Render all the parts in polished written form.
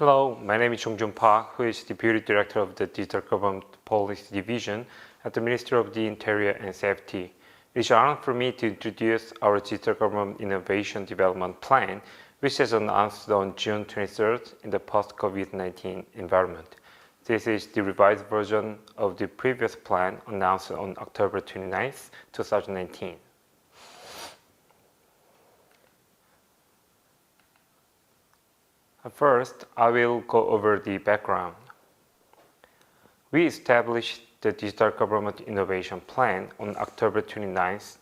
Hello, my name is Jung-Jun Park, who is Deputy Director of the Digital Government Policy Division at the Ministry of the Interior and Safety. It is an honor for me to introduce our Digital Government Innovation Development Plan, which was announced on June 23rd in the post-COVID-19 environment. This is the revised version of the previous plan announced on October 29th, 2019. First, I will go over the background. We established the Digital Government Innovation Plan on October 29th,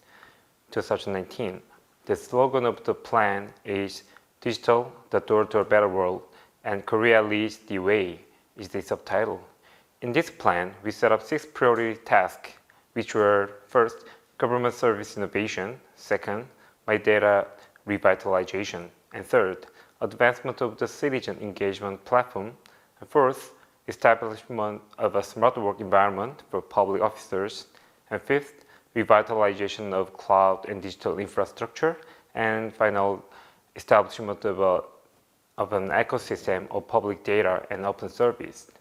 2019. The slogan of the plan is Digital, the door to a better world, and Korea leads the way is the subtitle. In this plan, we set up 6 priority tasks, which were first, government service innovation, second, my data revitalization, and third, advancement of the citizen engagement platform, and fourth, establishment of a smart work environment for public officers, and fifth, revitalization of cloud and digital infrastructure, and final, establishment of an ecosystem of public data and open service.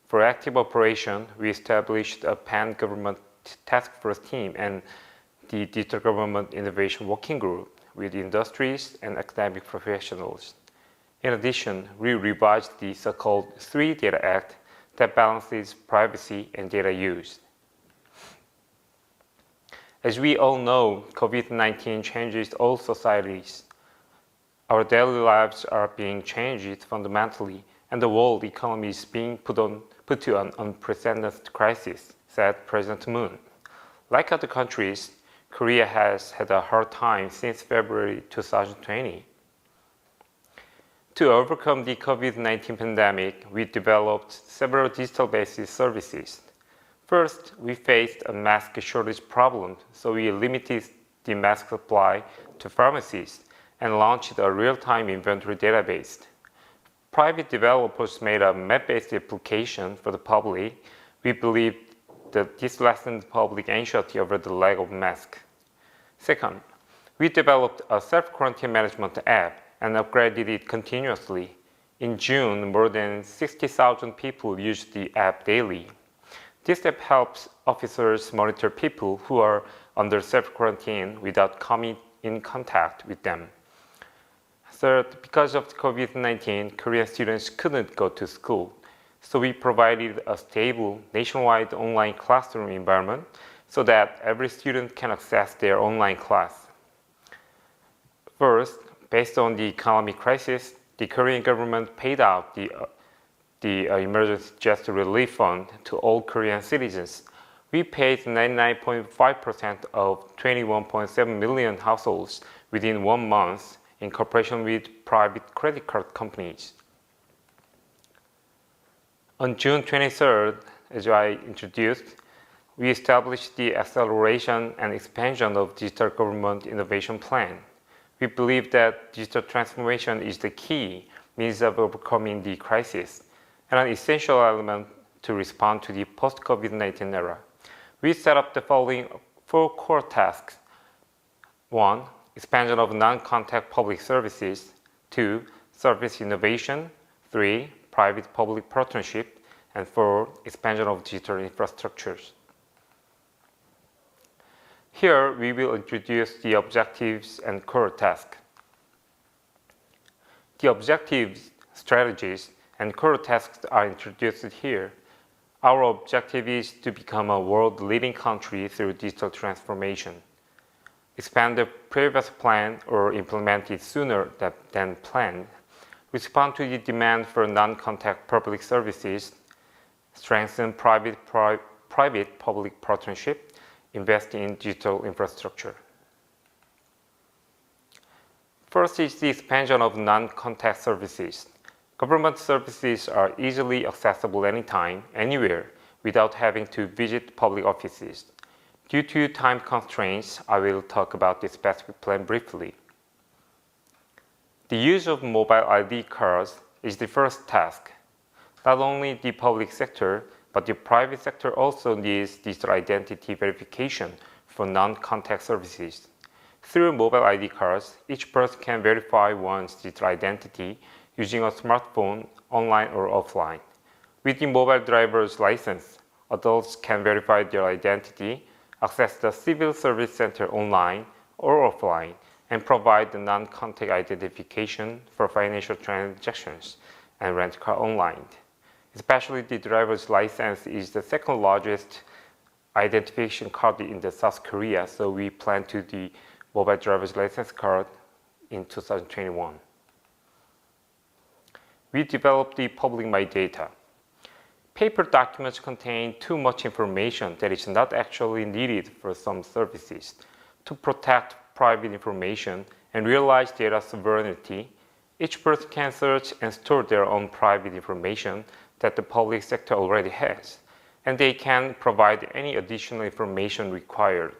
For active operation, we established a pan-government task force team and the Digital Government Innovation Working Group with industries and academic professionals. In addition, we revised the so-called 3 Data Act that balances privacy and data use. As we all know, COVID-19 changes all societies. Our daily lives are being changed fundamentally, and the world economy is being put to an unprecedented crisis, said President Moon. Like other countries, Korea has had a hard time since February 2020. To overcome the COVID-19 pandemic, we developed several digital-based services. First, we faced a mask shortage problem, so we limited the mask supply to pharmacies and launched a real-time inventory database. Private developers made a map-based application for the public. We believe that this lessened public anxiety over the lack of masks. Second, we developed a self-quarantine management app and upgraded it continuously. In June, more than 60,000 people used the app daily. This app helps officers monitor people who are under self-quarantine without coming in contact with them. Third, because of COVID-19, Korean students couldn't go to school, so we provided a stable, nationwide online classroom environment so that every student can access their online class. First, based on the economic crisis, the Korean government paid out the emergency gesture relief fund to all Korean citizens. We paid 99.5% of 21.7 million households within 1 month in cooperation with private credit card companies. On June 23rd, as I introduced, we established the acceleration and expansion of Digital Government Innovation Plan. We believe that digital transformation is the key means of overcoming the crisis and an essential element to respond to the post-COVID-19 era. We set up the following 4 core tasks. 1. Expansion of non-contact public services. 2. Service innovation. 3. Private-public partnership. And 4. Expansion of digital infrastructures. Here, we will introduce the objectives and core tasks. The objectives, strategies, and core tasks are introduced here. Our objective is to become a world-leading country through digital transformation. Expand the previous plan or implement it sooner than planned. Respond to the demand for non-contact public services. Strengthen private-public partnership. Invest in digital infrastructure. First is the expansion of non-contact services. Government services are easily accessible anytime, anywhere, without having to visit public offices. Due to time constraints, I will talk about this specific plan briefly. The use of mobile ID cards is the first task. Not only the public sector, but the private sector also needs digital identity verification for non-contact services. Through mobile ID cards, each person can verify one's digital identity using a smartphone, online or offline. With the mobile driver's license, adults can verify their identity, access the civil service center online or offline, and provide the non-contact identification for financial transactions and rent car online. Especially the driver's license is the second largest identification card in the South Korea, so we plan to the mobile driver's license card in 2021. We developed the public my data. Paper documents contain too much information that is not actually needed for some services. To protect private information and realize data sovereignty, each person can search and store their own private information that the public sector already has, and they can provide any additional information required.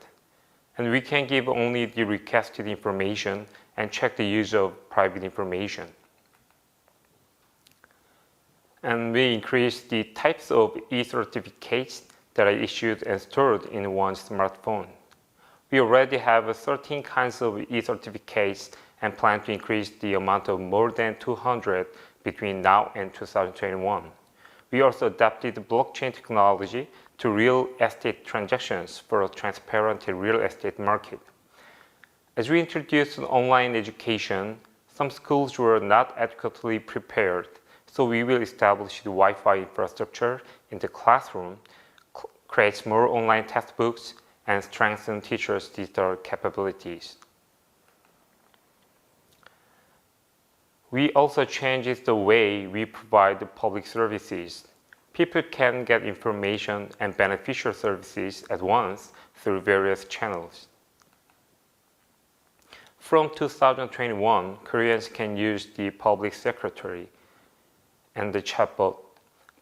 And we can give only the requested information and check the use of private information. And we increased the types of e-certificates that are issued and stored in one smartphone. We already have 13 kinds of e-certificates and plan to increase the amount of more than 200 between now and 2021. We also adapted blockchain technology to real estate transactions for a transparent real estate market. As we introduced online education, some schools were not adequately prepared, so we will establish the Wi-Fi infrastructure in the classroom, create more online textbooks, and strengthen teachers' digital capabilities. We also changed the way we provide public services. People can get information and beneficial services at once through various channels. From 2021, Koreans can use the public secretary and the chatbot.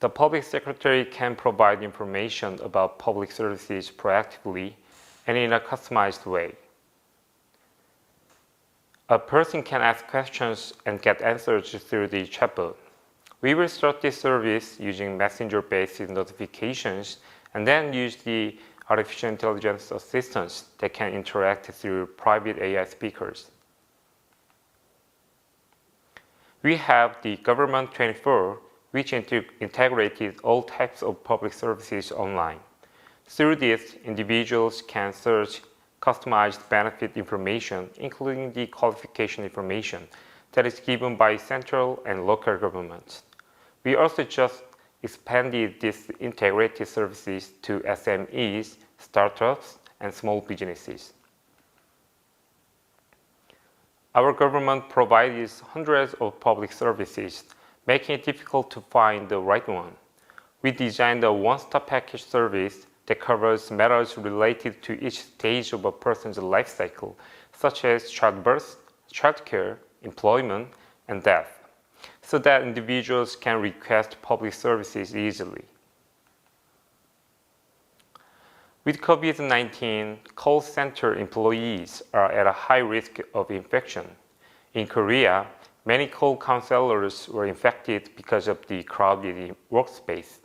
The public secretary can provide information about public services proactively and in a customized way. A person can ask questions and get answers through the chatbot. We will start this service using messenger-based notifications and then use the artificial intelligence assistants that can interact through private AI speakers. We have the Government 24, which integrated all types of public services online. Through this, individuals can search customized benefit information, including the qualification information that is given by central and local governments. We also just expanded these integrated services to SMEs, startups, and small businesses. Our government provides hundreds of public services, making it difficult to find the right one. We designed a one-stop package service that covers matters related to each stage of a person's life cycle, such as childbirth, childcare, employment, and death, so that individuals can request public services easily. With COVID-19, call center employees are at a high risk of infection. In Korea, many call counselors were infected because of the crowded workspace.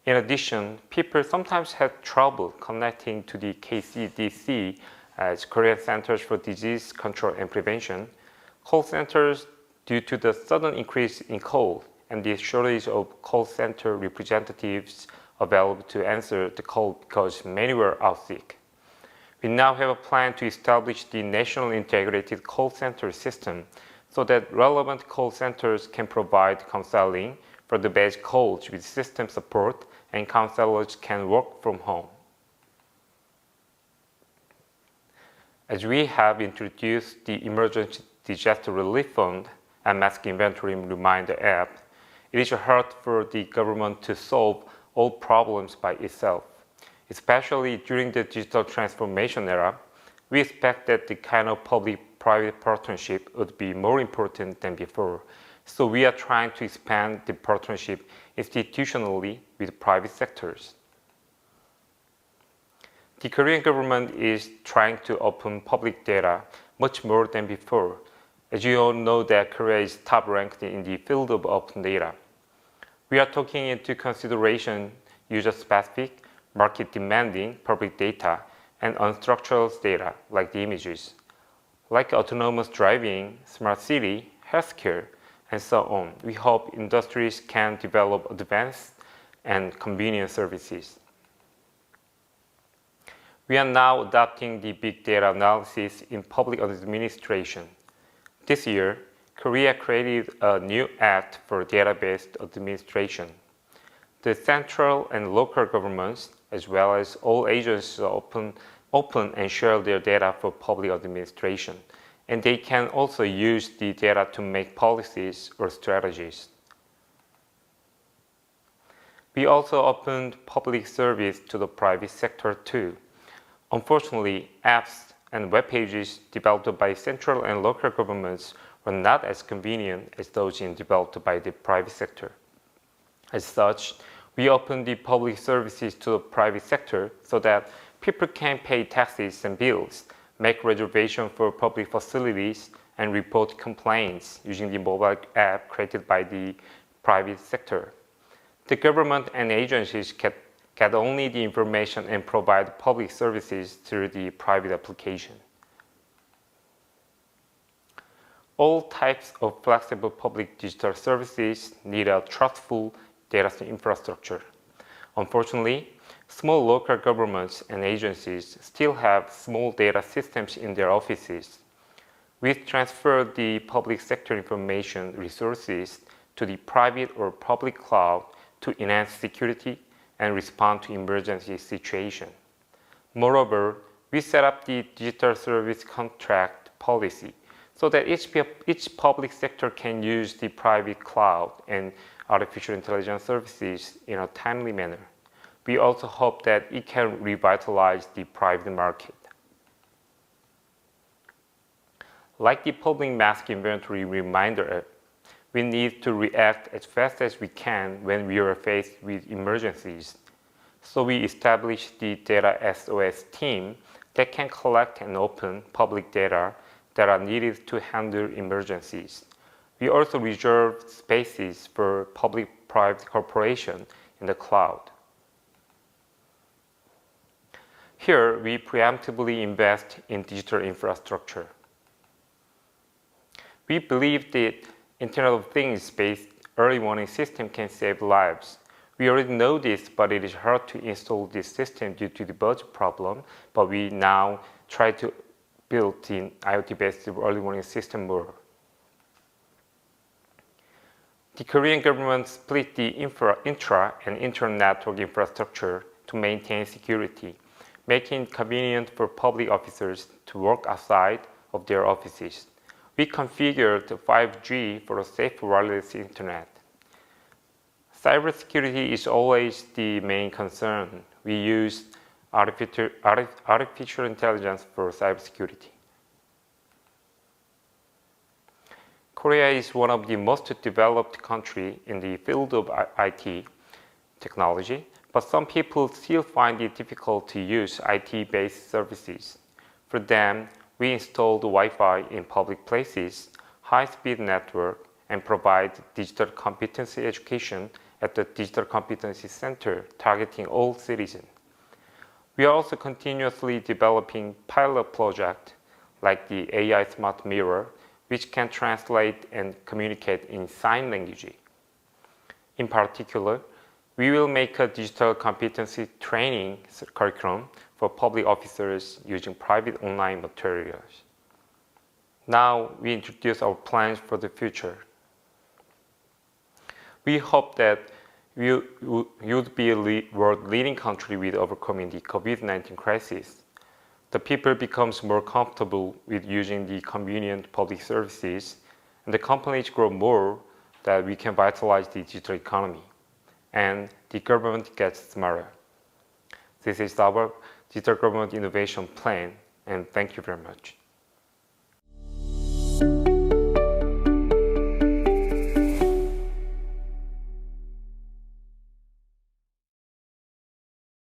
In addition, people sometimes had trouble connecting to the KCDC, as Korean Centers for Disease Control and Prevention, call centers due to the sudden increase in call and the shortage of call center representatives available to answer the call because many were out sick. We now have a plan to establish the National Integrated Call Center System so that relevant call centers can provide counseling for the basic calls with system support, and counselors can work from home. As we have introduced the Emergency Disaster Relief Fund and Mask Inventory Reminder app, it is hard for the government to solve all problems by itself. Especially during the digital transformation era, we expect that the kind of public-private partnership would be more important than before. So we are trying to expand the partnership institutionally with private sectors. The Korean government is trying to open public data much more than before. As you all know that Korea is top ranked in the field of open data. We are taking into consideration user-specific, market-demanding public data and unstructured data like the images. Like autonomous driving, smart city, healthcare, and so on. We hope industries can develop advanced and convenient services. We are now adopting the big data analysis in public administration. This year, Korea created a new act for data-based administration. The central and local governments, as well as all agencies, are open and share their data for public administration, and they can also use the data to make policies or strategies. We also opened public service to the private sector too. Unfortunately, apps and web pages developed by central and local governments were not as convenient as those developed by the private sector. As such, we opened the public services to the private sector so that people can pay taxes and bills, make reservations for public facilities, and report complaints using the mobile app created by the private sector. The government and agencies get only the information and provide public services through the private application. All types of flexible public digital services need a trustful data infrastructure. Unfortunately, small local governments and agencies still have small data systems in their offices. We transferred the public sector information resources to the private or public cloud to enhance security and respond to emergency situations. Moreover, we set up the digital service contract policy so that each public sector can use the private cloud and artificial intelligence services in a timely manner. We also hope that it can revitalize the private market. Like the public mask inventory reminder app, we need to react as fast as we can when we are faced with emergencies. So we established the Data SOS team that can collect and open public data that are needed to handle emergencies. We also reserved spaces for public-private cooperation in the cloud. Here, we preemptively invest in digital infrastructure. We believe that Internet of Things-based early warning system can save lives. We already know this, but it is hard to install this system due to the budget problem, but we now try to build in IoT-based early warning system more. The Korean government split the intra and inter-network infrastructure to maintain security, making it convenient for public officers to work outside of their offices. We configured 5G for a safe wireless internet. Cybersecurity is always the main concern. We use artificial intelligence for cybersecurity. Korea is one of the most developed countries in the field of IT technology, but some people still find it difficult to use IT-based services. For them, we installed Wi-Fi in public places, high-speed network, and provide digital competency education at the Digital Competency Center, targeting all citizens. We are also continuously developing pilot projects like the AI Smart Mirror, which can translate and communicate in sign language. In particular, we will make a digital competency training curriculum for public officers using private online materials. Now we introduce our plans for the future. We hope that we would be a world-leading country with overcoming the COVID-19 crisis. The people becomes more comfortable with using the convenient public services, and the companies grow more that we can vitalize the digital economy, and the government gets smarter. This is our Digital Government Innovation Plan, and thank you very much.